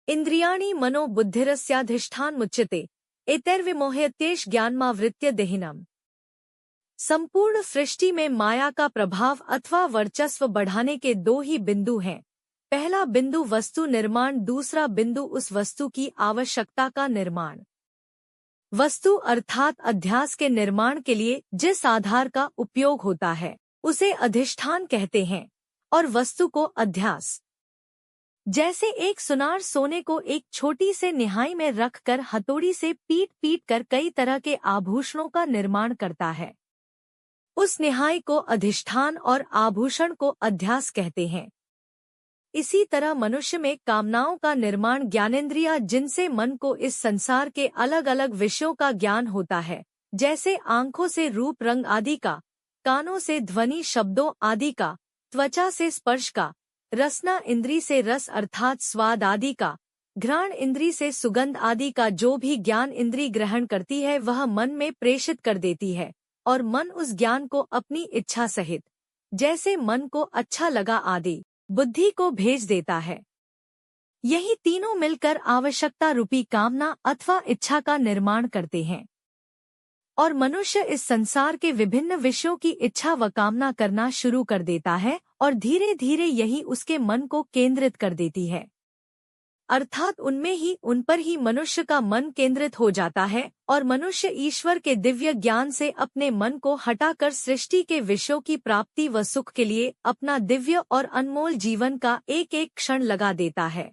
इंद्रियाणि मनो बुद्धिरस्याधिष्ठानमुच्यते एतैर्विमोह्यत्येष ज्ञानमावृत्य देहिनम्। संपूर्ण सृष्टि में माया का प्रभाव अथवा वर्चस्व बढ़ाने के दो ही बिंदु हैं। पहला बिंदु वस्तु निर्माण, दूसरा बिंदु उस वस्तु की आवश्यकता का निर्माण। वस्तु अर्थात अध्यास के निर्माण के लिए जिस आधार का उपयोग होता है उसे अधिष्ठान कहते हैं, और वस्तु को अध्यास। जैसे एक सुनार सोने को एक छोटी से निहाई में रखकर हथौड़ी से पीट पीट कर कई तरह के आभूषणों का निर्माण करता है, उस निहाई को अधिष्ठान और आभूषण को अध्यास कहते हैं। इसी तरह मनुष्य में कामनाओं का निर्माण ज्ञानेंद्रिया, जिनसे मन को इस संसार के अलग अलग विषयों का ज्ञान होता है, जैसे आंखों से रूप रंग आदि का, कानों से ध्वनि शब्दों आदि का, त्वचा से स्पर्श का, रसना इंद्री से रस अर्थात स्वाद आदि का, घ्राण इंद्री से सुगंध आदि का जो भी ज्ञान इंद्री ग्रहण करती है वह मन में प्रेषित कर देती है, और मन उस ज्ञान को अपनी इच्छा सहित, जैसे मन को अच्छा लगा आदि, बुद्धि को भेज देता है। यही तीनों मिलकर आवश्यकता रूपी कामना अथवा इच्छा का निर्माण करते हैं, और मनुष्य इस संसार के विभिन्न विषयों की इच्छा व कामना करना शुरू कर देता है, और धीरे धीरे यही उसके मन को केंद्रित कर देती है, अर्थात उन पर ही मनुष्य का मन केंद्रित हो जाता है, और मनुष्य ईश्वर के दिव्य ज्ञान से अपने मन को हटाकर सृष्टि के विषयों की प्राप्ति व सुख के लिए अपना दिव्य और अनमोल जीवन का एक एक क्षण लगा देता है।